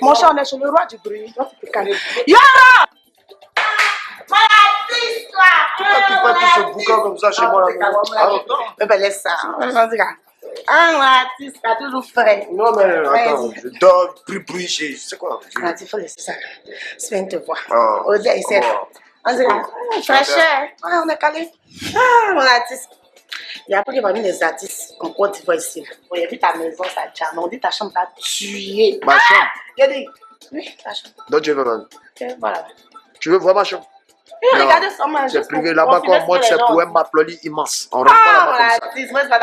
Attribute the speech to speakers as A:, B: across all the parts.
A: Mon cher, on est chez le roi du bruit. Toi, tu peux calmer. Yara! Maladie, toi!
B: Pourquoi tu fais tout ce boucan comme ça chez moi là?
A: Ben, laisse ça. Ah, Maladie, ça toujours frais.
B: Non, mais attends, je dors, bruit, c'est quoi?
A: Maladie, il faut laisser ça. Je viens te voir.
B: Oh.
A: Odia, il sait. On dirait, fraîcheur. On est calé. Ah, Maladie. Et après, il va venir les artistes en Côte d'Ivoire ici. On a vu ta maison, ça charme. On dit ta chambre t'a tué.
B: Ma chambre?
A: Je dis, oui, ta chambre.
B: Donc tu veux même.
A: Ok, voilà.
B: Tu veux voir ma chambre?
A: Oui, regardez ça, moi.
B: C'est privé là-bas qu'on montre ses poèmes Maploli immenses. On rentre pas là-bas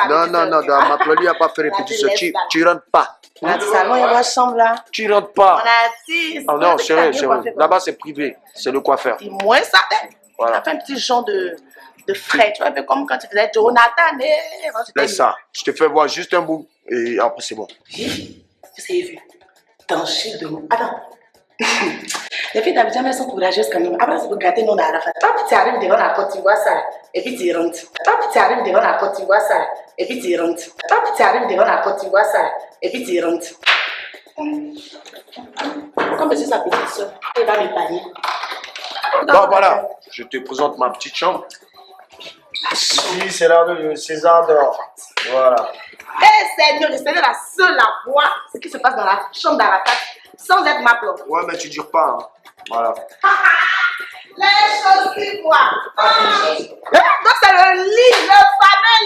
B: comme ça. Non, dans Maploli, il n'y a pas fait répétition. Tu rentres pas.
A: On a dit salon, il y a ma chambre là.
B: Tu rentres pas.
A: On a dit.
B: Oh non, sérieux. Là-bas, c'est privé. C'est le coiffeur.
A: Dis-moi ça.
B: Voilà.
A: On a fait un petit genre de frais. Tu vois, un peu comme quand tu faisais Jonathan.
B: Laisse ça. Je te fais voir juste un bout et après, c'est bon.
A: Vous avez vu? Danger de nous. Attends. Les filles d'Abidjan, elles sont courageuses quand même. Après, c'est pour gratter nos Arafat. Toi, tu arrives devant la Côte d'Ivoire, ça, et puis tu rentres. Toi, tu arrives devant la Côte d'Ivoire, ça, et puis tu rentres. Toi, tu arrives devant la Côte d'Ivoire, ça, et puis tu rentres. Comme je suis sa petite soeur, elle va m'épargner.
B: Bon, voilà. Je te présente ma petite chambre. Ici, c'est là où César dort. Voilà.
A: Eh Seigneur, j'essaie de la seule à voir ce qui se passe dans la chambre d'Arafat sans être ma plombe.
B: Ouais, mais tu dures pas. Hein. Voilà.
A: Les choses qui voient. Donc c'est le lit, le fameux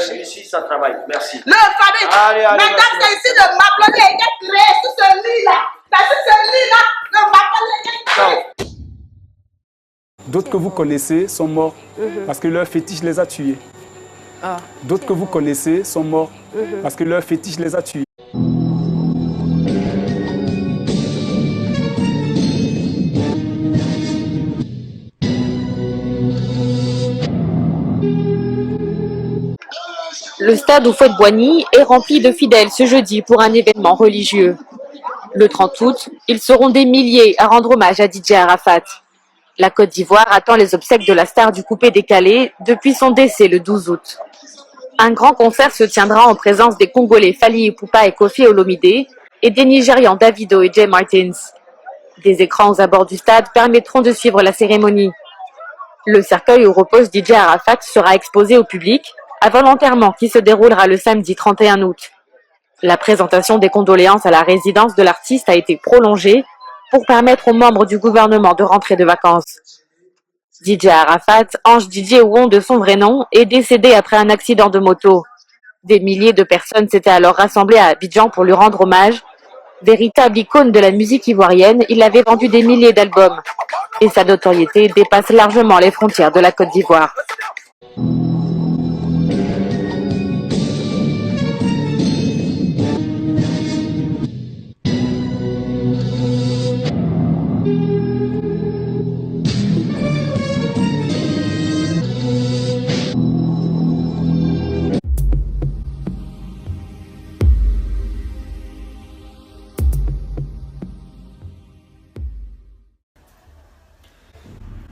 A: lit.
B: Ici, ça travaille. Merci.
A: Le fameux.
B: Allez,
A: Mesdames, c'est ici de m'appeler et qu'elle crée sur ce lit-là. C'est sur ce lit-là de m'appeler et qu'elle crée.
C: D'autres que vous connaissez sont morts parce que leur fétiche les a tués. D'autres que vous connaissez sont morts parce que leur fétiche les a tués.
D: Le stade Houphouët-Boigny est rempli de fidèles ce jeudi pour un événement religieux. Le 30 août, ils seront des milliers à rendre hommage à Didier Arafat. La Côte d'Ivoire attend les obsèques de la star du coupé-décalé depuis son décès le 12 août. Un grand concert se tiendra en présence des Congolais Fally Ipupa et Koffi Olomidé et des Nigérians Davido et Jay Martins. Des écrans aux abords du stade permettront de suivre la cérémonie. Le cercueil où repose Didier Arafat sera exposé au public avant l'enterrement qui se déroulera le samedi 31 août. La présentation des condoléances à la résidence de l'artiste a été prolongée pour permettre aux membres du gouvernement de rentrer de vacances. Didier Arafat, Ange Didier Ouon de son vrai nom, est décédé après un accident de moto. Des milliers de personnes s'étaient alors rassemblées à Abidjan pour lui rendre hommage. Véritable icône de la musique ivoirienne, il avait vendu des milliers d'albums. Et sa notoriété dépasse largement les frontières de la Côte d'Ivoire.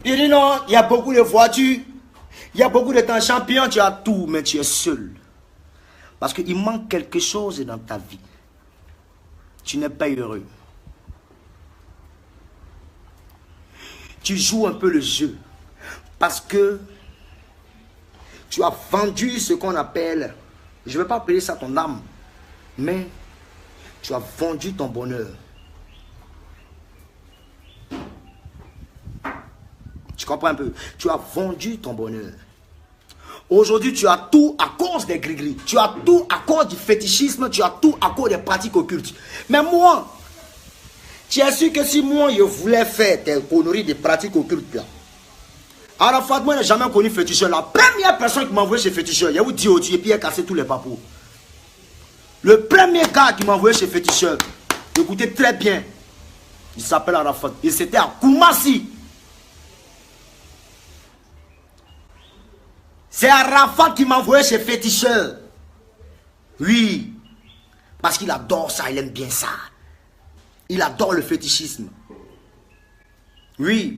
E: Il dit non, il y a beaucoup de voitures, il y a beaucoup de temps champion, tu as tout, mais tu es seul. Parce qu'il manque quelque chose dans ta vie. Tu n'es pas heureux. Tu joues un peu le jeu. Parce que tu as vendu ce qu'on appelle, je ne vais pas appeler ça ton âme, mais tu as vendu ton bonheur. Tu comprends un peu? Tu as vendu ton bonheur. Aujourd'hui, tu as tout à cause des gris-gris. Tu as tout à cause du fétichisme. Tu as tout à cause des pratiques occultes. Mais moi, tu es sûr que si moi, je voulais faire tes conneries des pratiques occultes là, Arafat, moi, je n'ai jamais connu féticheur. La première personne qui m'a envoyé chez féticheur, il a dit au Dieu et puis il a cassé tous les papous. Le premier gars qui m'a envoyé chez féticheur, écoutez très bien, il s'appelle Arafat. Et c'était à Koumassi. C'est Arafat qui m'a envoyé chez féticheur. Oui. Parce qu'il adore ça, il aime bien ça. Il adore le fétichisme. Oui.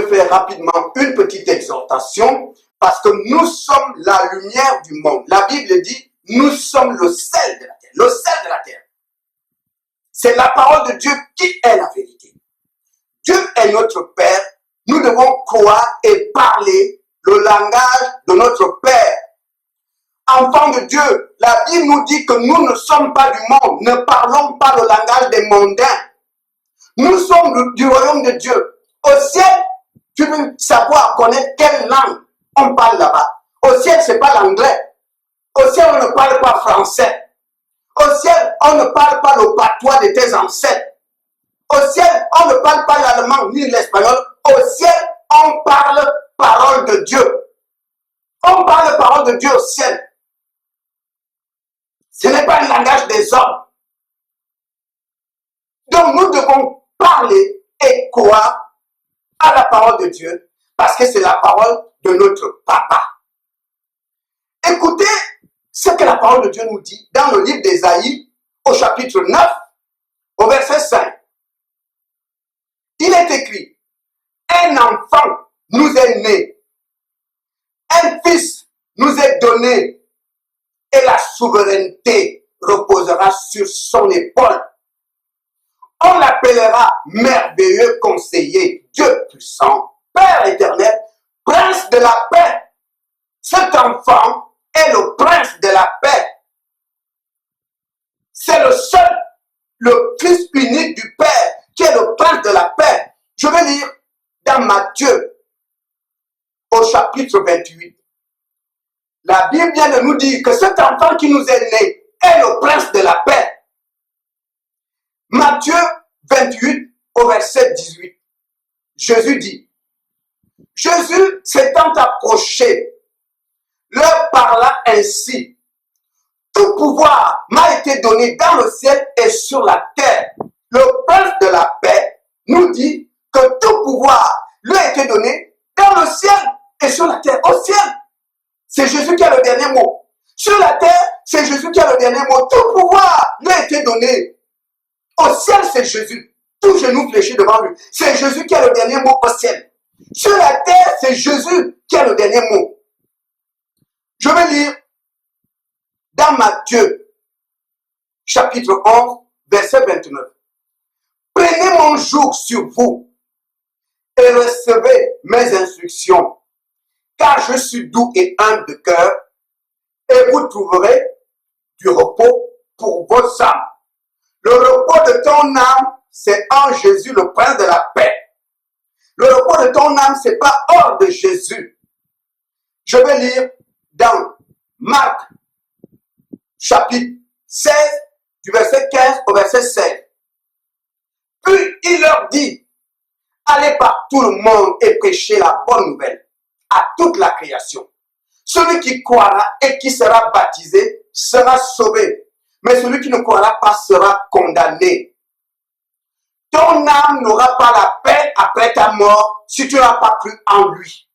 F: faire rapidement une petite exhortation parce que nous sommes la lumière du monde. La Bible dit, nous sommes le sel de la terre. Le sel de la terre. C'est la parole de Dieu qui est la vérité. Dieu est notre Père. Nous devons croire et parler le langage de notre Père. Enfants de Dieu, la Bible nous dit que nous ne sommes pas du monde. Ne parlons pas le langage des mondains. Nous sommes du royaume de Dieu. Au ciel, tu veux savoir, connaître quelle langue on parle là-bas. Au ciel, c'est pas l'anglais. Au ciel, on ne parle pas français. Au ciel, on ne parle pas le patois de tes ancêtres. Au ciel, on ne parle pas l'allemand ni l'espagnol. Au ciel, on parle parole de Dieu. On parle parole de Dieu au ciel. Ce n'est pas le langage des hommes. Donc nous devons parler et croire à la parole de Dieu parce que c'est la parole de notre papa. Écoutez ce que la parole de Dieu nous dit dans le livre d'Ésaïe au chapitre 9 au verset 5. Il est écrit, un enfant nous est né, un fils nous est donné et la souveraineté reposera sur son épaule. On l'appellera merveilleux conseiller, Dieu puissant, Père éternel, prince de la paix. Cet enfant est le prince de la paix. C'est le seul, le fils unique du Père, qui est le prince de la paix. Je vais lire dans Matthieu, au chapitre 28. La Bible vient de nous dire que cet enfant qui nous est né est le prince de la paix. Matthieu 28 au verset 18. Jésus dit, Jésus s'étant approché, leur parla ainsi, tout pouvoir m'a été donné dans le ciel et sur la terre. Le prince de la paix nous dit que tout pouvoir lui a été donné dans le ciel et sur la terre. Au ciel, c'est Jésus qui a le dernier mot. Sur la terre, c'est Jésus qui a le dernier mot. Tout pouvoir lui a été donné. Au ciel, c'est Jésus. Tout genou fléchi devant lui. C'est Jésus qui a le dernier mot au ciel. Sur la terre, c'est Jésus qui a le dernier mot. Je vais lire dans Matthieu, chapitre 11, verset 29. Prenez mon joug sur vous et recevez mes instructions, car je suis doux et humble de cœur, et vous trouverez du repos pour vos âmes. Le repos de ton âme, c'est en Jésus, le prince de la paix. Le repos de ton âme, c'est pas hors de Jésus. Je vais lire dans Marc, chapitre 16, du verset 15 au verset 16. Puis il leur dit, allez par tout le monde et prêchez la bonne nouvelle à toute la création. Celui qui croira et qui sera baptisé sera sauvé. Mais celui qui ne croira pas sera condamné. Ton âme n'aura pas la paix après ta mort si tu n'as pas cru en lui.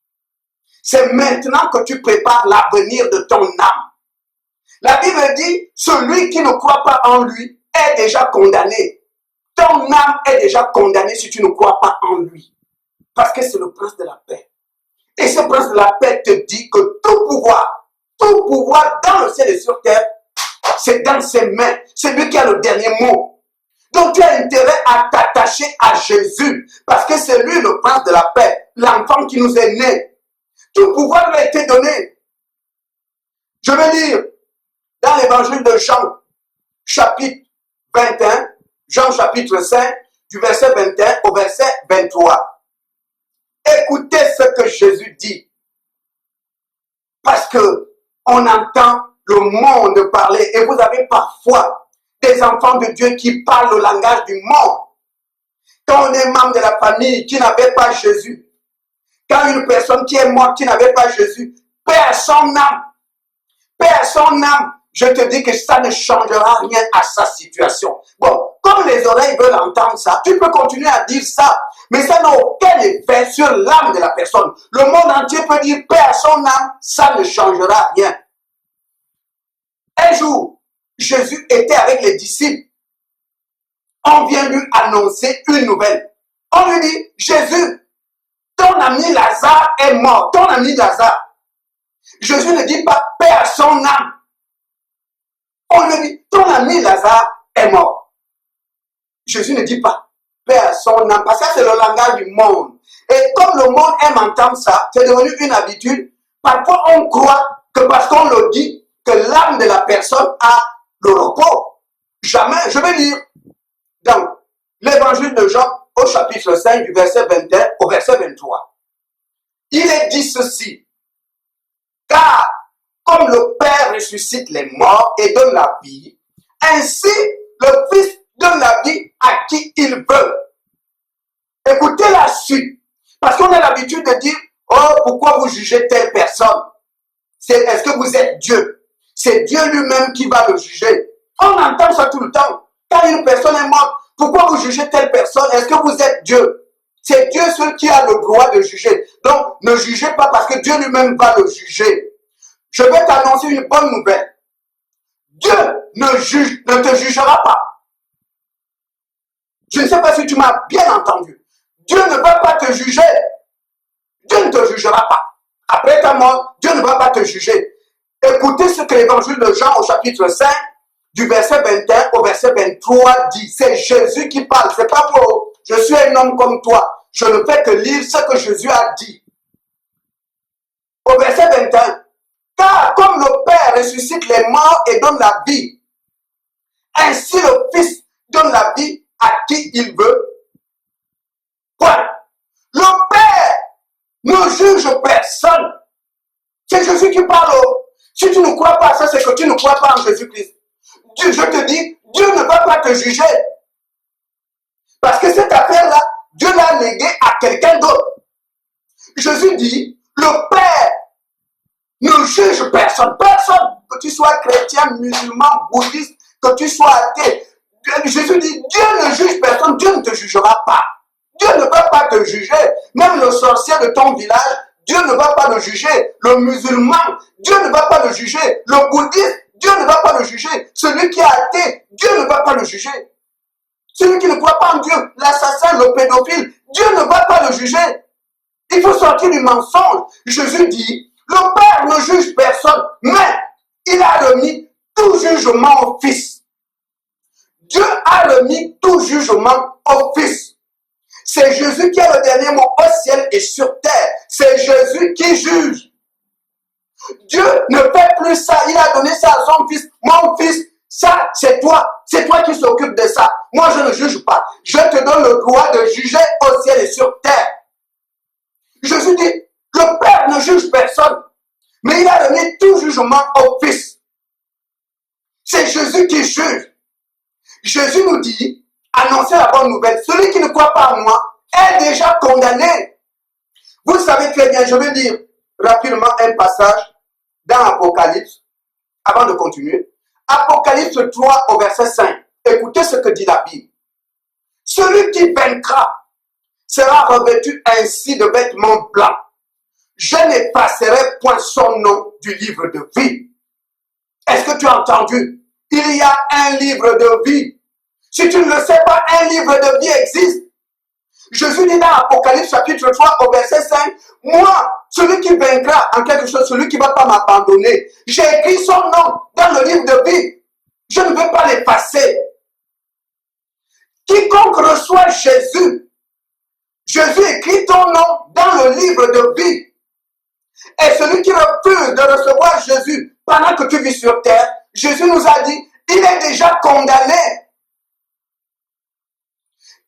F: C'est maintenant que tu prépares l'avenir de ton âme. La Bible dit, celui qui ne croit pas en lui est déjà condamné. Ton âme est déjà condamnée si tu ne crois pas en lui. Parce que c'est le prince de la paix. Et ce prince de la paix te dit que tout pouvoir dans le ciel et sur terre, c'est dans ses mains. C'est lui qui a le dernier mot. Donc tu as intérêt à t'attacher à Jésus. Parce que c'est lui le prince de la paix. L'enfant qui nous est né. Tout pouvoir lui a été donné. Je vais lire dans l'évangile de Jean, chapitre 21, Jean chapitre 5, du verset 21 au verset 23. Écoutez ce que Jésus dit. Parce que on entend le monde parler et vous avez parfois des enfants de Dieu qui parlent le langage du monde. Quand on est membre de la famille qui n'avait pas Jésus, quand une personne qui est morte qui n'avait pas Jésus, perd son âme, je te dis que ça ne changera rien à sa situation. Bon, comme les oreilles veulent entendre ça, tu peux continuer à dire ça, mais ça n'a aucun effet sur l'âme de la personne. Le monde entier peut dire perd son âme, ça ne changera rien. Un jour, Jésus était avec les disciples. On vient lui annoncer une nouvelle. On lui dit, Jésus, te ton ami Lazare est mort. Ton ami Lazare. Jésus ne dit pas paix à son âme. On lui dit, ton ami Lazare est mort. Jésus ne dit pas paix à son âme, parce que c'est le langage du monde. Et comme le monde aime entendre ça, c'est devenu une habitude. Parfois, on croit que parce qu'on le dit, que l'âme de la personne a le repos. Jamais. Je vais lire dans l'évangile de Jean, au chapitre 5, du verset 21 au verset 23. Il est dit ceci. Car, comme le Père ressuscite les morts et donne la vie, ainsi le Fils donne la vie à qui il veut. Écoutez la suite. Parce qu'on a l'habitude de dire, oh, pourquoi vous jugez telle personne? Est-ce que vous êtes Dieu? C'est Dieu lui-même qui va le juger. On entend ça tout le temps. Quand une personne est morte, pourquoi vous jugez telle personne? Est-ce que vous êtes Dieu? C'est Dieu seul qui a le droit de juger. Donc, ne jugez pas parce que Dieu lui-même va le juger. Je vais t'annoncer une bonne nouvelle. Dieu ne te jugera pas. Je ne sais pas si tu m'as bien entendu. Dieu ne va pas te juger. Dieu ne te jugera pas. Après ta mort, Dieu ne va pas te juger. Écoutez ce que l'évangile de Jean au chapitre 5, du verset 21 au verset 23 dit. C'est Jésus qui parle. C'est pas moi. Je suis un homme comme toi. Je ne fais que lire ce que Jésus a dit. Au verset 21. Car comme le Père ressuscite les morts et donne la vie, ainsi le Fils donne la vie à qui il veut. Point. Le Père ne juge personne. C'est Jésus qui parle. Si tu ne crois pas à ça, c'est que tu ne crois pas en Jésus-Christ. Je te dis, Dieu ne va pas te juger. Parce que cette affaire-là, Dieu l'a léguée à quelqu'un d'autre. Jésus dit, le Père ne juge personne. Personne. Que tu sois chrétien, musulman, bouddhiste, que tu sois athée. Jésus dit, Dieu ne juge personne. Dieu ne te jugera pas. Dieu ne va pas te juger. Même le sorcier de ton village, Dieu ne va pas le juger. Le musulman, Dieu ne va pas le juger. Le bouddhiste, Dieu ne va pas le juger. Celui qui est athée, Dieu ne va pas le juger. Celui qui ne croit pas en Dieu, l'assassin, le pédophile, Dieu ne va pas le juger. Il faut sortir du mensonge. Jésus dit, le Père ne juge personne, mais il a remis tout jugement au Fils. Dieu a remis tout jugement au Fils. C'est Jésus qui a le dernier mot au ciel et sur terre. C'est Jésus qui juge. Dieu ne fait plus ça. Il a donné ça à son Fils. Mon Fils, ça, c'est toi. C'est toi qui s'occupe de ça. Moi, je ne juge pas. Je te donne le droit de juger au ciel et sur terre. Jésus dit, le Père ne juge personne, mais il a donné tout jugement au Fils. C'est Jésus qui juge. Jésus nous dit, annoncez la bonne nouvelle. Celui qui ne croit pas en moi est déjà condamné. Vous savez très bien, je vais lire rapidement un passage dans Apocalypse, avant de continuer. Apocalypse 3 au verset 5. Écoutez ce que dit la Bible. Celui qui vaincra sera revêtu ainsi de vêtements blancs. Je n'effacerai point son nom du livre de vie. Est-ce que tu as entendu? Il y a un livre de vie. Si tu ne le sais pas, un livre de vie existe. Jésus dit dans Apocalypse chapitre 3 au verset 5, moi, celui qui vaincra en quelque chose, celui qui ne va pas m'abandonner, j'ai écrit son nom dans le livre de vie. Je ne veux pas l'effacer. Quiconque reçoit Jésus, Jésus écrit ton nom dans le livre de vie. Et celui qui refuse de recevoir Jésus pendant que tu vis sur terre, Jésus nous a dit, il est déjà condamné.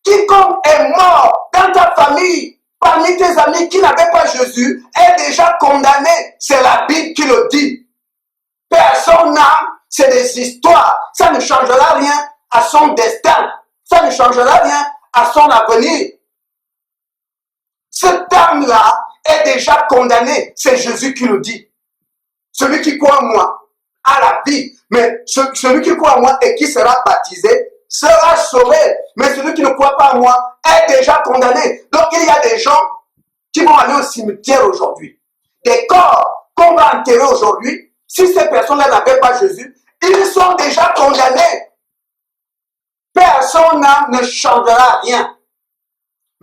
F: Quiconque est mort dans ta famille, parmi tes amis qui n'avaient pas Jésus, est déjà condamné. C'est la Bible qui le dit. Paix à son âme, c'est des histoires. Ça ne changera rien à son destin. Ça ne changera rien à son avenir. Cette âme-là est déjà condamnée. C'est Jésus qui le dit. Celui qui croit en moi a la vie. Mais celui qui croit en moi et qui sera baptisé sera sauvé. Mais celui qui ne croit pas en moi est déjà condamné. Donc il y a des gens qui vont aller au cimetière aujourd'hui. Des corps qu'on va enterrer aujourd'hui. Si ces personnes-là n'avaient pas Jésus, ils sont déjà condamnés. Personne ne changera rien.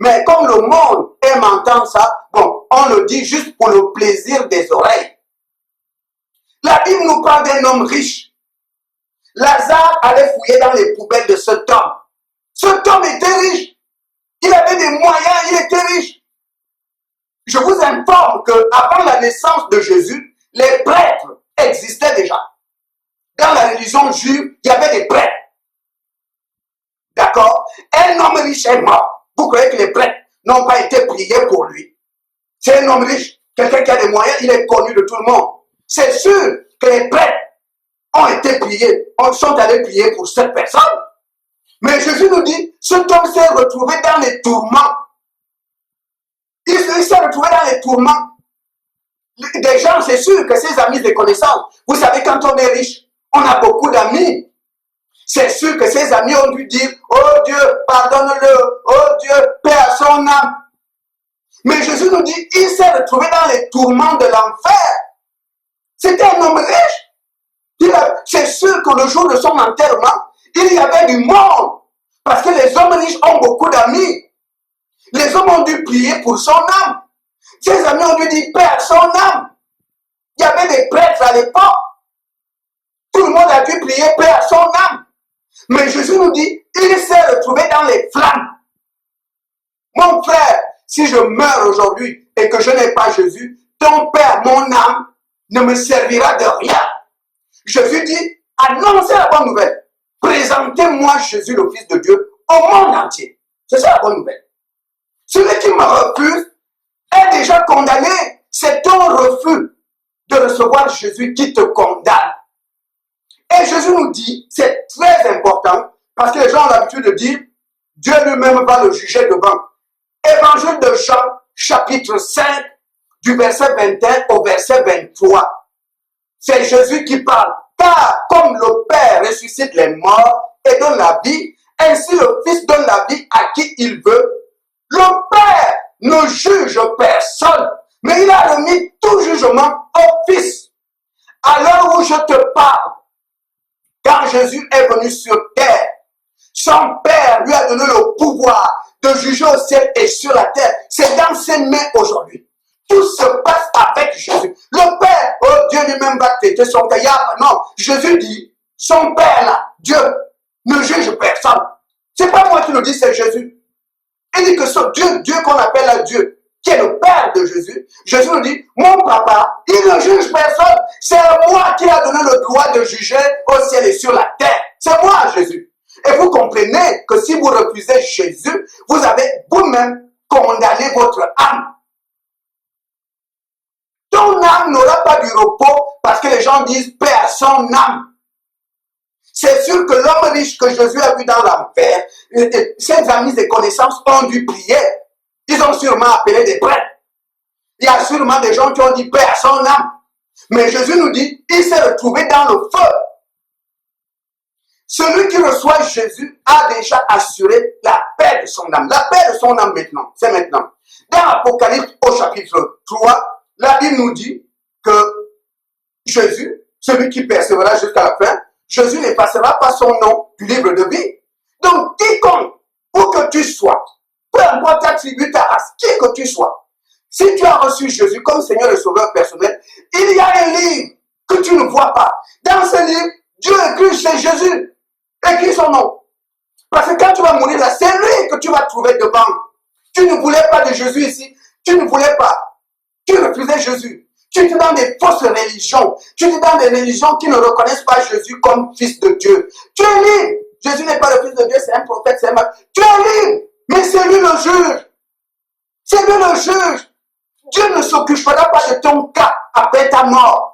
F: Mais comme le monde aime entendre ça, bon, on le dit juste pour le plaisir des oreilles. La Bible nous parle d'un homme riche. Lazare allait fouiller dans les poubelles de cet homme. Cet homme était riche. Il avait des moyens, il était riche. Je vous informe qu'avant la naissance de Jésus, les prêtres existaient déjà. Dans la religion juive, il y avait des prêtres. D'accord? Un homme riche est mort. Vous croyez que les prêtres n'ont pas été priés pour lui? C'est un homme riche, quelqu'un qui a des moyens, il est connu de tout le monde. C'est sûr que les prêtres ont été priés, sont allés prier pour cette personne. Mais Jésus nous dit, cet homme s'est retrouvé dans les tourments. Il s'est retrouvé dans les tourments. Des gens, c'est sûr que ses amis, des connaissances. Vous savez, quand on est riche, on a beaucoup d'amis. C'est sûr que ses amis ont dû dire, oh Dieu, pardonne-le, oh Dieu, paix à son âme. Mais Jésus nous dit, il s'est retrouvé dans les tourments de l'enfer. C'était un homme riche. C'est sûr que le jour de son enterrement, il y avait du monde. Parce que les hommes riches ont beaucoup d'amis. Les hommes ont dû prier pour son âme. Ses amis ont dû dire paix à son âme. Il y avait des prêtres à l'époque. Tout le monde a dû prier paix à son âme. Mais Jésus nous dit, il s'est retrouvé dans les flammes. Mon frère, si je meurs aujourd'hui et que je n'ai pas Jésus, ton Père, mon âme, ne me servira de rien. Jésus dit, annoncez la bonne nouvelle. Présentez-moi Jésus, le Fils de Dieu, au monde entier. C'est ça la bonne nouvelle. Celui qui me refuse est déjà condamné. C'est ton refus de recevoir Jésus qui te condamne. Et Jésus nous dit, c'est très important, parce que les gens ont l'habitude de dire, Dieu lui-même va le juger devant. Évangile de Jean, chapitre 5, du verset 21 au verset 23. C'est Jésus qui parle. Car comme le Père ressuscite les morts et donne la vie, ainsi le Fils donne la vie à qui il veut. Le Père ne juge personne, mais il a remis tout jugement au Fils. À l'heure où je te parle, quand Jésus est venu sur terre, son Père lui a donné le pouvoir de juger au ciel et sur la terre. C'est dans ses mains aujourd'hui. Tout se passe avec Jésus. Le Père, oh Dieu lui-même va traiter son Père. Non, Jésus dit, son Père là, Dieu, ne juge personne. C'est pas moi qui le dis, c'est Jésus. Il dit que ce Dieu qu'on appelle Dieu, qui est le Père de Jésus, Jésus nous dit, mon papa, il ne juge personne. C'est moi qui a donné le droit de juger au ciel et sur la terre. C'est moi, Jésus. Et vous comprenez que si vous refusez Jésus, vous avez vous-même condamné votre âme. Ton âme n'aura pas du repos parce que les gens disent paix à son âme. C'est sûr que l'homme riche que Jésus a vu dans l'enfer, ses amis et connaissances ont dû prier. Ils ont sûrement appelé des prêtres. Il y a sûrement des gens qui ont dit paix à son âme. Mais Jésus nous dit, il s'est retrouvé dans le feu. Celui qui reçoit Jésus a déjà assuré la paix de son âme. La paix de son âme maintenant, c'est maintenant. Dans l'Apocalypse au chapitre 3, la Bible nous dit que Jésus, celui qui persévérera jusqu'à la fin, Jésus n'effacera pas son nom du livre de vie. Donc, quiconque, où que tu sois, peu importe ta tribu, ta race, qui que tu sois, si tu as reçu Jésus comme Seigneur et Sauveur personnel, il y a un livre que tu ne vois pas. Dans ce livre, Dieu écrit chez Jésus. Écris son nom. Parce que quand tu vas mourir là, c'est lui que tu vas trouver devant. Tu ne voulais pas de Jésus ici. Tu ne voulais pas. Tu refusais Jésus. Tu es dans des fausses religions. Tu es dans des religions qui ne reconnaissent pas Jésus comme Fils de Dieu. Tu es libre. Jésus n'est pas le Fils de Dieu, c'est un prophète, c'est un mal. Tu es libre. Mais c'est lui le juge. C'est lui le juge. Dieu ne s'occupera pas de ton cas après ta mort.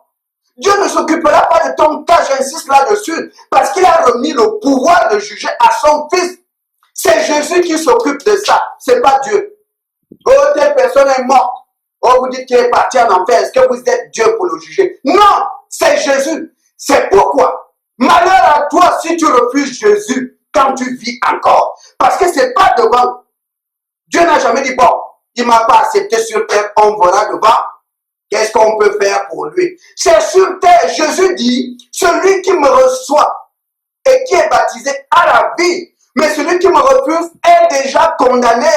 F: Dieu ne s'occupera pas de ton cas, j'insiste là-dessus, parce qu'il a remis le pouvoir de juger à son Fils. C'est Jésus qui s'occupe de ça, c'est pas Dieu. Oh, telle personne est morte. Oh, vous dites qu'il est parti en enfer, est-ce que vous êtes Dieu pour le juger? Non, c'est Jésus. C'est pourquoi, malheur à toi si tu refuses Jésus quand tu vis encore. Parce que c'est pas devant. Dieu n'a jamais dit, bon, il m'a pas accepté sur terre, on verra devant. Qu'est-ce qu'on peut faire pour lui? C'est sur terre. Jésus dit, celui qui me reçoit et qui est baptisé à la vie, mais celui qui me refuse est déjà condamné.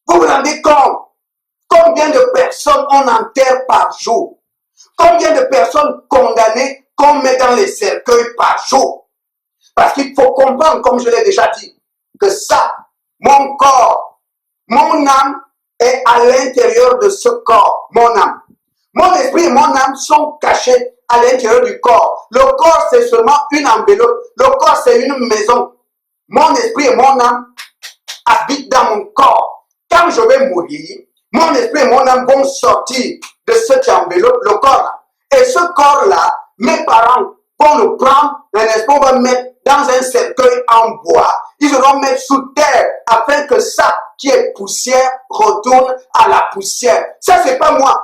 F: Vous vous rendez compte combien de personnes on enterre par jour? Combien de personnes condamnées qu'on met dans les cercueils par jour? Parce qu'il faut comprendre, comme je l'ai déjà dit, que ça, mon corps, mon âme est à l'intérieur de ce corps, mon âme. Mon esprit et mon âme sont cachés à l'intérieur du corps. Le corps, c'est seulement une enveloppe. Le corps, c'est une maison. Mon esprit et mon âme habitent dans mon corps. Quand je vais mourir, mon esprit et mon âme vont sortir de cette enveloppe, le corps-là. Et ce corps-là, mes parents vont le prendre, n'est-ce pas, on va le mettre dans un cercueil en bois. Ils vont le mettre sous terre afin que ça qui est poussière retourne à la poussière. Ça, c'est pas moi.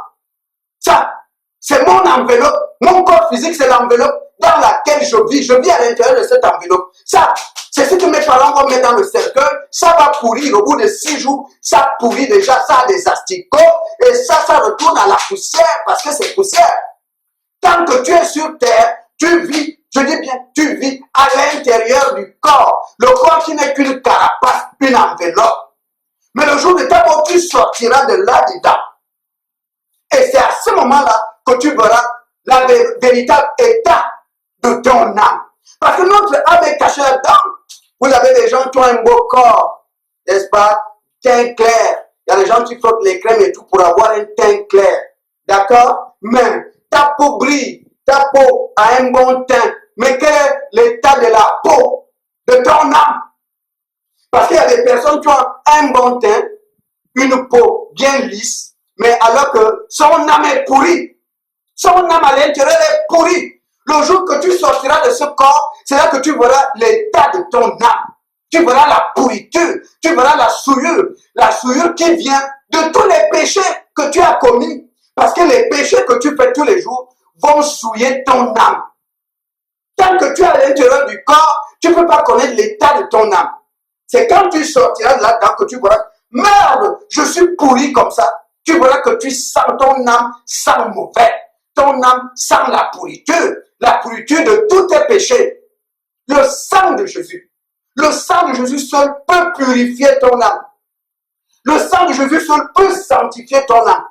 F: Ça, c'est mon enveloppe. Mon corps physique, c'est l'enveloppe dans laquelle je vis. Je vis à l'intérieur de cette enveloppe. Ça, c'est ce que mes parents vont mettre dans le cercueil. Ça va pourrir au bout de 6 jours. Ça pourrit déjà, ça a des asticots. Et ça retourne à la poussière parce que c'est poussière. Tant que tu es sur terre, tu vis, je dis bien, tu vis à l'intérieur du corps. Le corps qui n'est qu'une carapace, une enveloppe. Mais le jour de ta mort, tu sortiras de là-dedans. Et c'est à ce moment-là que tu verras le véritable état de ton âme. Parce que notre âme est cachée là-dedans. Vous avez des gens qui ont un beau corps, n'est-ce pas? Teint clair. Il y a des gens qui frottent les crèmes et tout pour avoir un teint clair. D'accord? Même ta peau brille, ta peau a un bon teint. Mais quel est l'état de la peau de ton âme? Parce qu'il y a des personnes qui ont un bon teint, une peau bien lisse, mais alors que son âme est pourrie. Son âme à l'intérieur est pourrie. Le jour que tu sortiras de ce corps, c'est là que tu verras l'état de ton âme. Tu verras la pourriture, tu verras la souillure qui vient de tous les péchés que tu as commis. Parce que les péchés que tu fais tous les jours vont souiller ton âme. Tant que tu es à l'intérieur du corps, tu ne peux pas connaître l'état de ton âme. C'est quand tu sortiras de là-dedans que tu verras, merde, je suis pourri comme ça. Tu verras que tu sens ton âme sent mauvais. Ton âme sent la pourriture de tous tes péchés. Le sang de Jésus seul peut purifier ton âme. Le sang de Jésus seul peut sanctifier ton âme.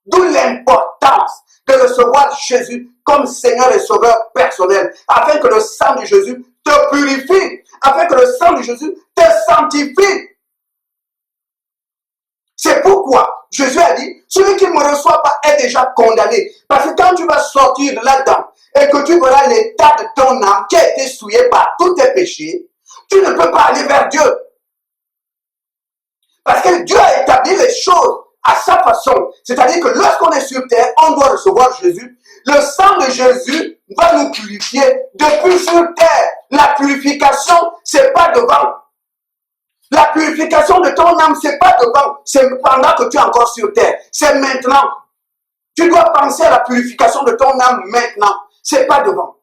F: D'où l'importance de recevoir Jésus comme Seigneur et Sauveur personnel, afin que le sang de Jésus te purifie, afin que le sang de Jésus te sanctifie. C'est pourquoi Jésus a dit, celui qui ne me reçoit pas est déjà condamné. Parce que quand tu vas sortir de là-dedans et que tu verras l'état de ton âme qui a été souillé par tous tes péchés, tu ne peux pas aller vers Dieu. Parce que Dieu a établi les choses à sa façon. C'est-à-dire que lorsqu'on est sur terre, on doit recevoir Jésus. Le sang de Jésus va nous purifier depuis sur terre. La purification, c'est pas devant. La purification de ton âme, c'est pas devant. C'est pendant que tu es encore sur terre. C'est maintenant. Tu dois penser à la purification de ton âme maintenant. C'est pas devant.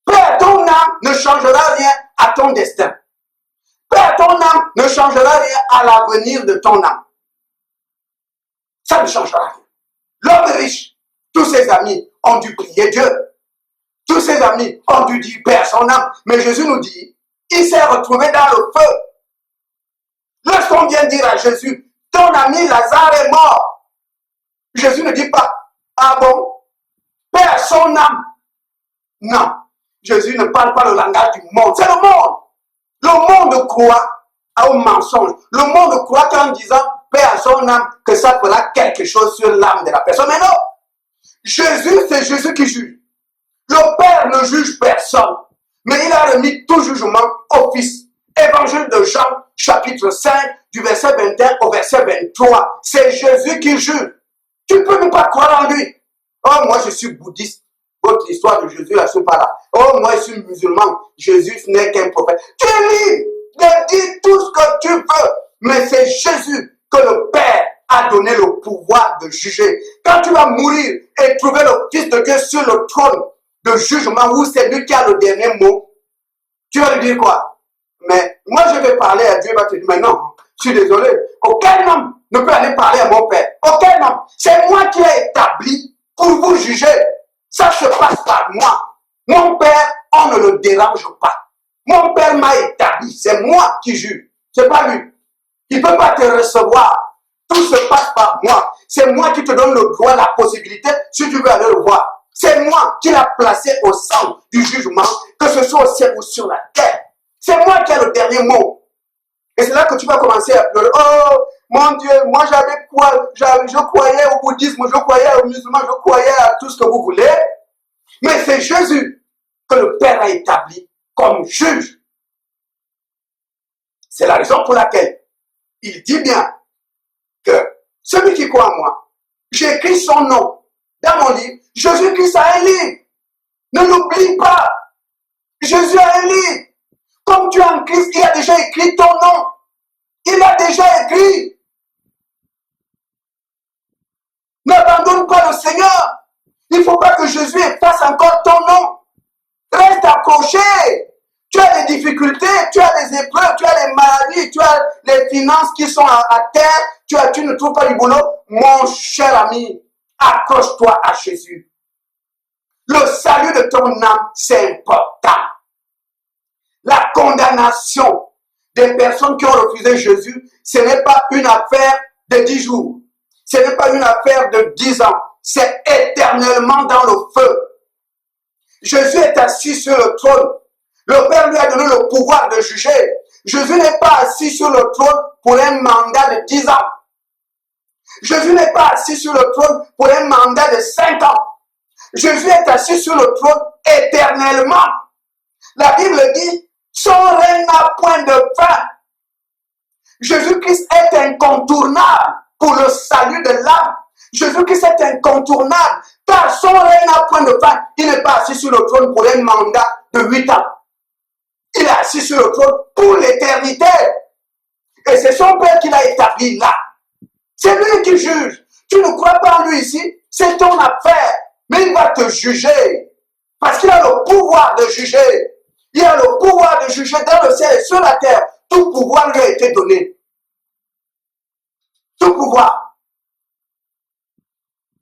F: Père, ton âme ne changera rien à ton destin. Père, ton âme ne changera rien à l'avenir de ton âme. Ça ne changera rien. L'homme riche, tous ses amis ont dû prier Dieu. Tous ses amis ont dû dire Père, son âme. Mais Jésus nous dit, il s'est retrouvé dans le feu. Lorsqu'on vient dire à Jésus, ton ami Lazare est mort. Jésus ne dit pas, ah bon, Père, son âme. Non, Jésus ne parle pas le langage du monde. C'est le monde. Le monde croit au mensonge. Le monde croit qu'en disant Père à son âme, que ça fera quelque chose sur l'âme de la personne. Mais non! Jésus, c'est Jésus qui juge. Le Père ne juge personne. Mais il a remis tout jugement au Fils. Évangile de Jean, chapitre 5, du verset 21 au verset 23. C'est Jésus qui juge. Tu ne peux même pas croire en lui. Oh, moi je suis bouddhiste. Votre histoire de Jésus, là, je ne suis pas là. Oh, moi, je suis musulman. Jésus n'est qu'un prophète. Tu lis, dis tout ce que tu veux. Mais c'est Jésus que le Père a donné le pouvoir de juger. Quand tu vas mourir et trouver le Fils de Dieu sur le trône de jugement où c'est lui qui a le dernier mot, tu vas lui dire quoi? Mais moi, je vais parler à Dieu. Il va te dire, mais non, je suis désolé. Aucun homme ne peut aller parler à mon Père. Aucun homme. C'est moi qui l'ai établi pour vous juger. Ça se passe par moi. Mon Père, on ne le dérange pas. Mon Père m'a établi. C'est moi qui juge. C'est pas lui. Il ne peut pas te recevoir. Tout se passe par moi. C'est moi qui te donne le droit, la possibilité, si tu veux aller le voir. C'est moi qui l'ai placé au centre du jugement, que ce soit au ciel ou sur la terre. C'est moi qui ai le dernier mot. Et c'est là que tu vas commencer à pleurer. Oh, mon Dieu, moi j'avais quoi? Je croyais au bouddhisme, je croyais aux musulmans, je croyais à tout ce que vous voulez. Mais c'est Jésus que le Père a établi comme juge. C'est la raison pour laquelle il dit bien que celui qui croit en moi, j'écris son nom dans mon livre. Jésus-Christ a un livre. Ne l'oublie pas. Jésus a un livre. Comme tu es en Christ, il a déjà écrit ton nom. Il a déjà écrit. N'abandonne pas le Seigneur. Il ne faut pas que Jésus efface encore ton nom. Reste accroché. Tu as des difficultés, tu as des épreuves, tu as les maladies, tu as les finances qui sont à terre, tu ne trouves pas du boulot. Mon cher ami, accroche-toi à Jésus. Le salut de ton âme, c'est important. La condamnation des personnes qui ont refusé Jésus, ce n'est pas une affaire de 10 jours. Ce n'est pas une affaire de 10 ans. C'est éternellement dans le feu. Jésus est assis sur le trône. Le Père lui a donné le pouvoir de juger. Jésus n'est pas assis sur le trône pour un mandat de 10 ans. Jésus n'est pas assis sur le trône pour un mandat de 5 ans. Jésus est assis sur le trône éternellement. La Bible dit, son règne n'a point de fin. Jésus-Christ est incontournable pour le salut de l'âme. Jésus-Christ est incontournable car son règne n'a point de fin. Il n'est pas assis sur le trône pour un mandat de 8 ans. Il est assis sur le trône pour l'éternité. Et c'est son Père qui l'a établi là. C'est lui qui juge. Tu ne crois pas en lui ici, c'est ton affaire. Mais il va te juger. Parce qu'il a le pouvoir de juger. Il a le pouvoir de juger dans le ciel et sur la terre. Tout pouvoir lui a été donné. Tout pouvoir.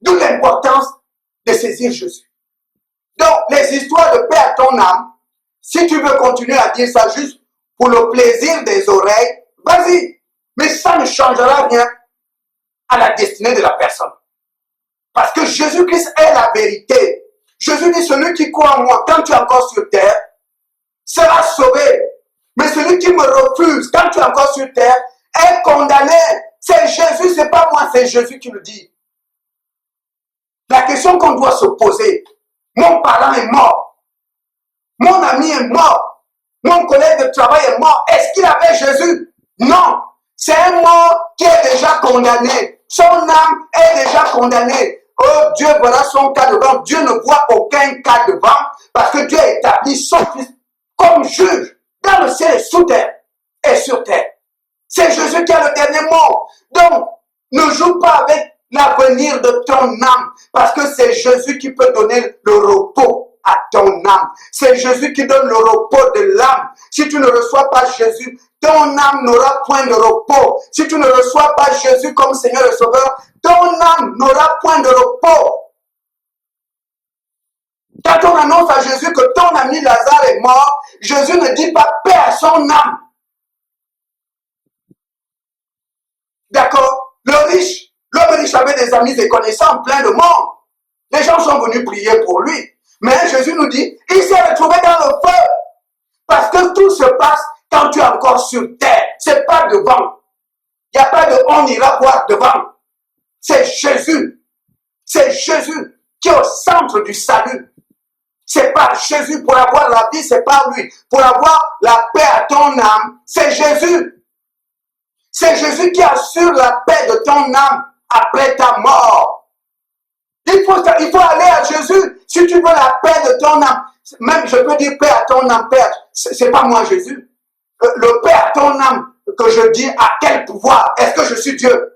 F: D'où l'importance de saisir Jésus. Donc, les histoires de paix à ton âme, si tu veux continuer à dire ça juste pour le plaisir des oreilles, vas-y. Mais ça ne changera rien à la destinée de la personne. Parce que Jésus-Christ est la vérité. Jésus dit, celui qui croit en moi, quand tu es encore sur terre, sera sauvé. Mais celui qui me refuse, quand tu es encore sur terre, est condamné. C'est Jésus, c'est pas moi, c'est Jésus qui le dit. La question qu'on doit se poser, mon parent est mort. Mon ami est mort. Mon collègue de travail est mort. Est-ce qu'il avait Jésus? Non. C'est un mort qui est déjà condamné. Son âme est déjà condamnée. Oh, Dieu verra son cas devant. Dieu ne voit aucun cas devant parce que Dieu a établi son Fils comme juge dans le ciel et sous terre et sur terre. C'est Jésus qui a le dernier mot. Donc, ne joue pas avec l'avenir de ton âme parce que c'est Jésus qui peut donner le repos à ton âme. C'est Jésus qui donne le repos de l'âme. Si tu ne reçois pas Jésus, ton âme n'aura point de repos. Si tu ne reçois pas Jésus comme Seigneur et Sauveur, ton âme n'aura point de repos. Quand on annonce à Jésus que ton ami Lazare est mort, Jésus ne dit pas paix à son âme. D'accord? L'homme riche avait des amis et connaissants plein de monde. Les gens sont venus prier pour lui. Mais Jésus nous dit, il s'est retrouvé dans le feu. Parce que tout se passe quand tu es encore sur terre. C'est pas devant. Il n'y a pas de on ira voir devant. C'est Jésus. C'est Jésus qui est au centre du salut. C'est pas Jésus pour avoir la vie, c'est pas lui. Pour avoir la paix à ton âme, c'est Jésus. C'est Jésus qui assure la paix de ton âme après ta mort. Il faut aller à Jésus si tu veux la paix de ton âme. Même je peux dire paix à ton âme, Père. C'est pas moi Jésus. Le paix à ton âme que je dis à quel pouvoir? Est-ce que je suis Dieu?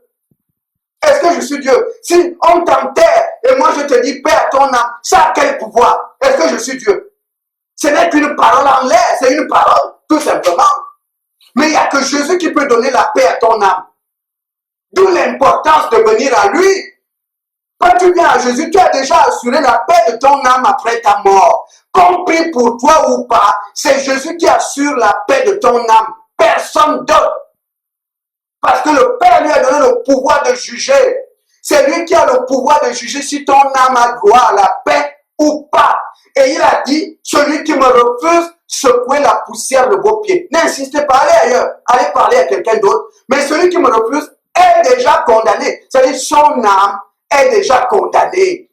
F: Est-ce que je suis Dieu? Si on t'enterre et moi je te dis paix à ton âme, ça a quel pouvoir? Est-ce que je suis Dieu? Ce n'est qu'une parole en l'air, c'est une parole, tout simplement. Mais il n'y a que Jésus qui peut donner la paix à ton âme. D'où l'importance de venir à lui. Quand tu viens à Jésus, tu as déjà assuré la paix de ton âme après ta mort. Compris pour toi ou pas, c'est Jésus qui assure la paix de ton âme personne d'autre. Parce que le Père lui a donné le pouvoir de juger. C'est lui qui a le pouvoir de juger si ton âme a droit à la paix ou pas. Et il a dit, celui qui me refuse, secouez la poussière de vos pieds. N'insistez pas, allez ailleurs, allez parler à quelqu'un d'autre. Mais celui qui me refuse est déjà condamné. C'est-à-dire son âme est déjà condamnée.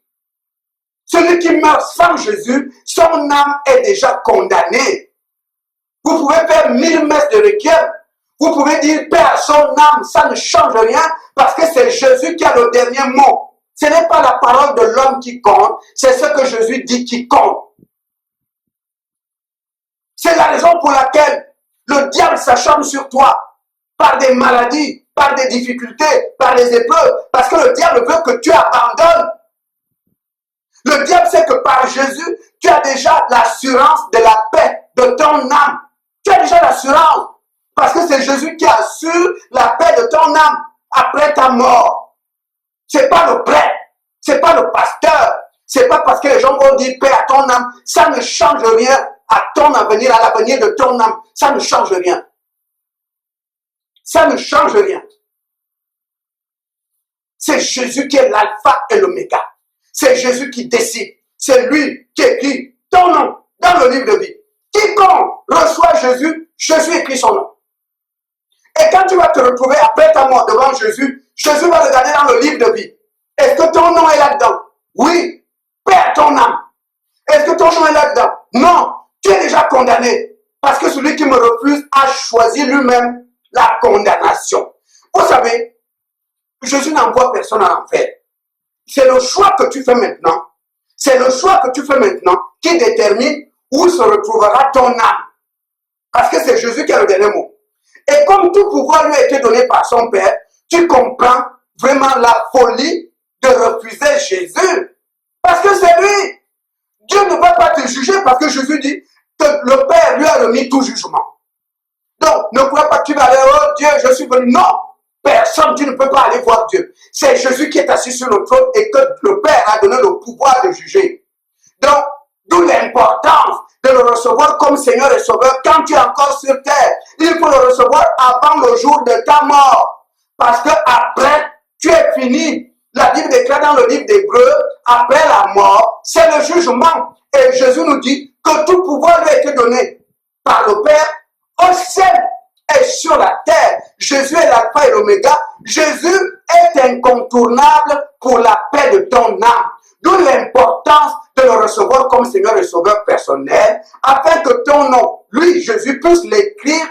F: Celui qui meurt sans Jésus, son âme est déjà condamnée. Vous pouvez faire 1000 messes de requiem. Vous pouvez dire paix à son âme, ça ne change rien parce que c'est Jésus qui a le dernier mot. Ce n'est pas la parole de l'homme qui compte, c'est ce que Jésus dit qui compte. C'est la raison pour laquelle le diable s'acharne sur toi par des maladies, par des difficultés, par des épreuves, parce que le diable veut que tu abandonnes. Le diable sait que par Jésus, tu as déjà l'assurance de la paix de ton âme. Tu as déjà l'assurance. Parce que c'est Jésus qui assure la paix de ton âme après ta mort. C'est pas le prêtre, c'est pas le pasteur, c'est pas parce que les gens vont dire paix à ton âme. Ça ne change rien à ton avenir, à l'avenir de ton âme. Ça ne change rien. Ça ne change rien. C'est Jésus qui est l'alpha et l'oméga. C'est Jésus qui décide. C'est lui qui écrit ton nom dans le livre de vie. Quiconque reçoit Jésus, Jésus écrit son nom. Et quand tu vas te retrouver après ta mort devant Jésus, Jésus va regarder dans le livre de vie. Est-ce que ton nom est là-dedans? Oui. Paix à ton âme. Est-ce que ton nom est là-dedans? Non. Tu es déjà condamné. Parce que celui qui me refuse a choisi lui-même la condamnation. Vous savez, Jésus n'envoie personne en enfer. C'est le choix que tu fais maintenant. C'est le choix que tu fais maintenant qui détermine où se retrouvera ton âme. Parce que c'est Jésus qui a le dernier mot. Et comme tout pouvoir lui a été donné par son Père, tu comprends vraiment la folie de refuser Jésus. Parce que c'est lui. Dieu ne va pas te juger parce que Jésus dit que le Père lui a remis tout jugement. Donc, ne crois pas que tu vas aller, oh Dieu, je suis venu. Non, personne, tu ne peux pas aller voir Dieu. C'est Jésus qui est assis sur le trône et que le Père a donné le pouvoir de juger. Donc, d'où l'importance de le recevoir comme Seigneur et Sauveur quand tu es encore sur terre. Il faut le recevoir avant le jour de ta mort. Parce que après, tu es fini. La Bible déclare dans le livre d'Hébreux, après la mort, c'est le jugement. Et Jésus nous dit que tout pouvoir lui a été donné par le Père au ciel et sur la terre. Jésus est l'alpha et l'oméga. Jésus est incontournable pour la paix de ton âme. D'où l'importance de le recevoir comme Seigneur et Sauveur personnel, afin que ton nom, lui, Jésus, puisse l'écrire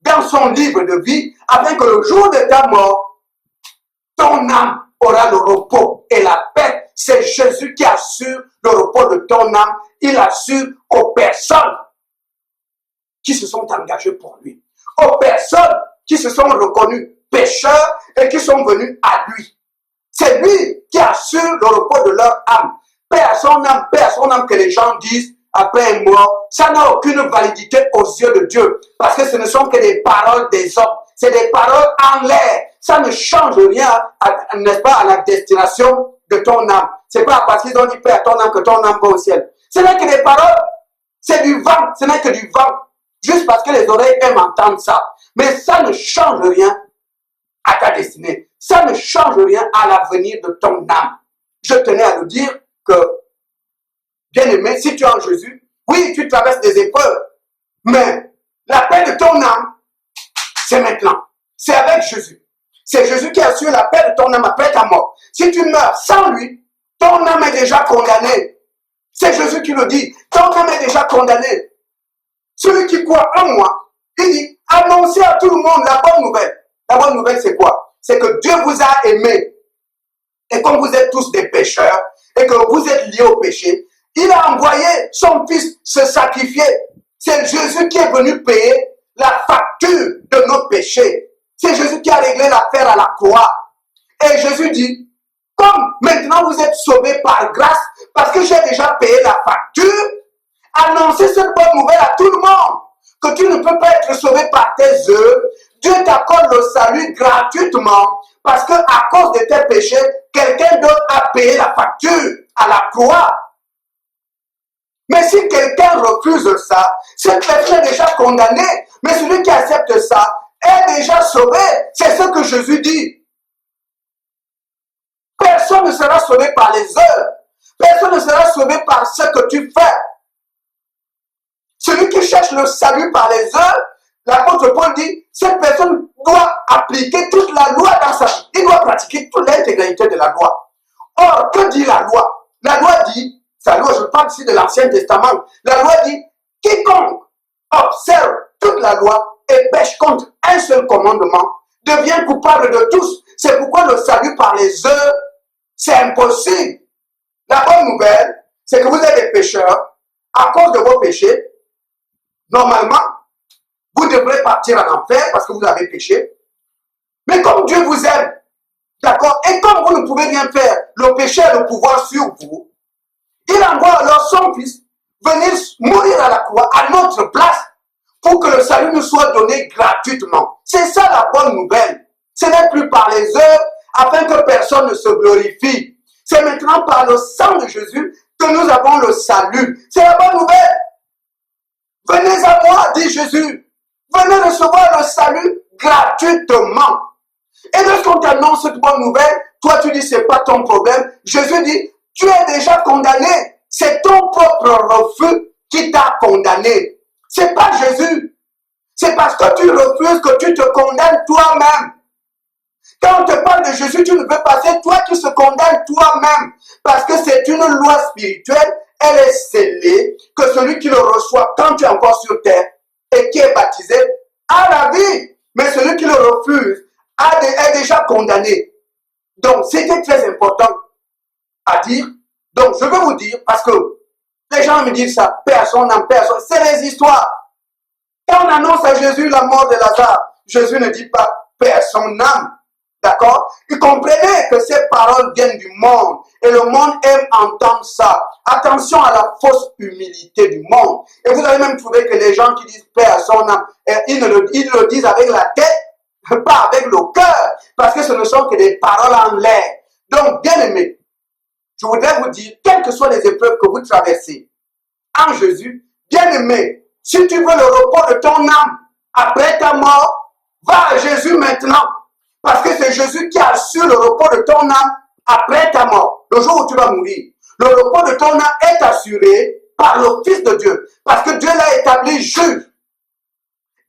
F: dans son livre de vie, afin que le jour de ta mort, ton âme aura le repos et la paix. C'est Jésus qui assure le repos de ton âme. Il assure aux personnes qui se sont engagées pour lui, aux personnes qui se sont reconnues pécheurs et qui sont venus à lui. C'est lui qui assure le repos de leur âme. Paix à son âme que les gens disent après un mort, ça n'a aucune validité aux yeux de Dieu. Parce que ce ne sont que des paroles des hommes. C'est des paroles en l'air. Ça ne change rien, n'est-ce pas, à la destination de ton âme. C'est pas parce qu'ils ont dit paix à ton âme que ton âme va au ciel. Ce n'est que des paroles. C'est du vent. Ce n'est que du vent. Juste parce que les oreilles aiment entendre ça. Mais ça ne change rien à ta destinée. Ça ne change rien à l'avenir de ton âme. Je tenais à nous dire que, bien aimé, si tu es en Jésus, oui, tu traverses des épreuves, mais la paix de ton âme, c'est maintenant. C'est avec Jésus. C'est Jésus qui assure la paix de ton âme après ta mort. Si tu meurs sans lui, ton âme est déjà condamnée. C'est Jésus qui le dit. Ton âme est déjà condamnée. Celui qui croit en moi, il dit, annoncez à tout le monde la bonne nouvelle. La bonne nouvelle, c'est quoi? C'est que Dieu vous a aimé. Et comme vous êtes tous des pécheurs, et que vous êtes liés au péché, il a envoyé son fils se sacrifier. C'est Jésus qui est venu payer la facture de nos péchés. C'est Jésus qui a réglé l'affaire à la croix. Et Jésus dit, comme maintenant vous êtes sauvés par grâce, parce que j'ai déjà payé la facture, annoncez cette bonne nouvelle à tout le monde. Que tu ne peux pas être sauvé par tes œuvres. Dieu t'accorde le salut gratuitement parce que à cause de tes péchés, quelqu'un d'autre a payé la facture à la croix. Mais si quelqu'un refuse ça, cette personne est déjà condamnée. Mais celui qui accepte ça est déjà sauvé. C'est ce que Jésus dit. Personne ne sera sauvé par les œuvres. Personne ne sera sauvé par ce que tu fais. Celui qui cherche le salut par les œuvres, l'apôtre Paul dit, cette personne doit appliquer toute la loi dans sa vie. Il doit pratiquer toute l'intégralité de la loi. Or, que dit la loi? La loi dit, sa loi, je parle ici de l'Ancien Testament, la loi dit, quiconque observe toute la loi et pêche contre un seul commandement devient coupable de tous. C'est pourquoi le salut par les œuvres, c'est impossible. La bonne nouvelle, c'est que vous êtes des pécheurs. À cause de vos péchés, normalement, vous devrez partir en enfer parce que vous avez péché. Mais comme Dieu vous aime, d'accord, et comme vous ne pouvez rien faire, le péché a le pouvoir sur vous, il envoie alors son fils venir mourir à la croix à notre place pour que le salut nous soit donné gratuitement. C'est ça la bonne nouvelle. Ce n'est plus par les œuvres afin que personne ne se glorifie. C'est maintenant par le sang de Jésus que nous avons le salut. C'est la bonne nouvelle. Venez à moi, dit Jésus. Venez recevoir le salut gratuitement. Et lorsqu'on t'annonce cette bonne nouvelle, toi tu dis c'est pas ton problème. Jésus dit, tu es déjà condamné. C'est ton propre refus qui t'a condamné. C'est pas Jésus. C'est parce que tu refuses que tu te condamnes toi-même. Quand on te parle de Jésus, tu ne peux pas, c'est toi qui se condamnes toi-même. Parce que c'est une loi spirituelle, elle est scellée, que celui qui le reçoit quand tu es encore sur terre et qui est baptisé a la vie. Mais celui qui le refuse est déjà condamné. Donc, c'était très important à dire. Donc, je veux vous dire, parce que les gens me disent ça, personne n'en personne, c'est les histoires. Quand on annonce à Jésus la mort de Lazare, Jésus ne dit pas personne n'âme. D'accord? Et comprenez que ces paroles viennent du monde. Et le monde aime entendre ça. Attention à la fausse humilité du monde. Et vous allez même trouver que les gens qui disent paix à son âme, ils le disent avec la tête, pas avec le cœur. Parce que ce ne sont que des paroles en l'air. Donc, bien aimé, je voudrais vous dire, quelles que soient les épreuves que vous traversez, en Jésus, bien aimé, si tu veux le repos de ton âme après ta mort, va à Jésus maintenant. Parce que c'est Jésus qui assure le repos de ton âme après ta mort, le jour où tu vas mourir. Le repos de ton âme est assuré par le Fils de Dieu. Parce que Dieu l'a établi juge.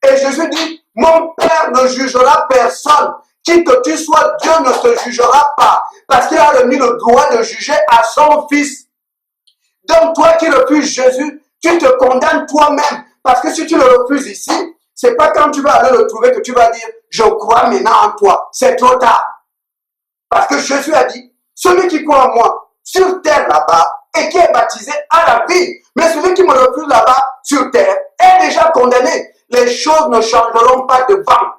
F: Et Jésus dit, mon Père ne jugera personne. Qui que tu sois, Dieu ne te jugera pas. Parce qu'il a remis le droit de juger à son Fils. Donc toi qui refuses Jésus, tu te condamnes toi-même. Parce que si tu le refuses ici, c'est pas quand tu vas aller le trouver que tu vas dire, je crois maintenant en toi. C'est trop tard. Parce que Jésus a dit, celui qui croit en moi, sur terre là-bas, et qui est baptisé à la vie. Mais celui qui me refuse là-bas, sur terre, est déjà condamné. Les choses ne changeront pas devant.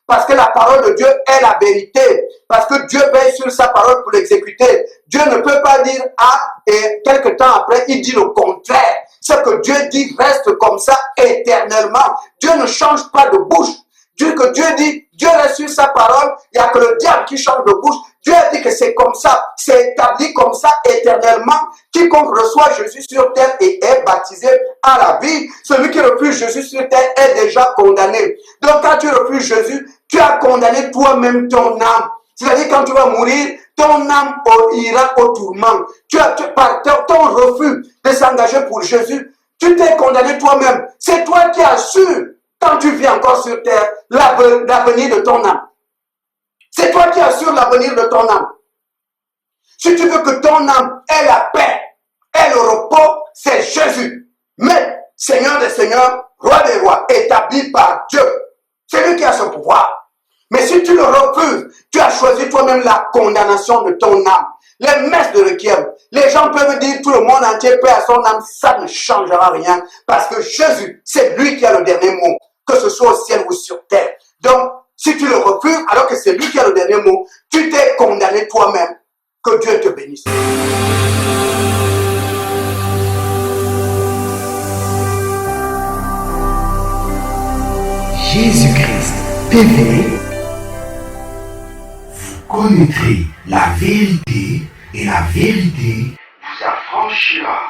F: Parce que la parole de Dieu est la vérité. Parce que Dieu veille sur sa parole pour l'exécuter. Dieu ne peut pas dire ah et quelque temps après, il dit le contraire. Ce que Dieu dit reste comme ça éternellement. Dieu ne change pas de bouche. Dieu dit, Dieu reste sur sa parole. Il n'y a que le diable qui change de bouche. Dieu a dit que c'est comme ça. C'est établi comme ça éternellement. Quiconque reçoit Jésus sur terre et est baptisé à la vie. Celui qui refuse Jésus sur terre est déjà condamné. Donc quand tu refuses Jésus, tu as condamné toi-même ton âme. C'est-à-dire quand tu vas mourir, ton âme ira au tourment. Par ton refus de s'engager pour Jésus, tu t'es condamné toi-même. C'est toi qui assures, quand tu vis encore sur terre, l'avenir de ton âme. C'est toi qui assures l'avenir de ton âme. Si tu veux que ton âme ait la paix, ait le repos, c'est Jésus. Mais, Seigneur des Seigneurs, Roi des Rois, établi par Dieu. C'est lui qui a ce pouvoir. Mais si tu le refuses, tu as choisi toi-même la condamnation de ton âme. Les messes de requiem, les gens peuvent dire tout le monde entier paix à son âme, ça ne changera rien. Parce que Jésus, c'est lui qui a le dernier mot, que ce soit au ciel ou sur terre. Donc, si tu le refuses, alors que c'est lui qui a le dernier mot, tu t'es condamné toi-même. Que Dieu te bénisse.
G: Jésus-Christ TV, vous connaîtrez la vérité et la vérité vous affranchira.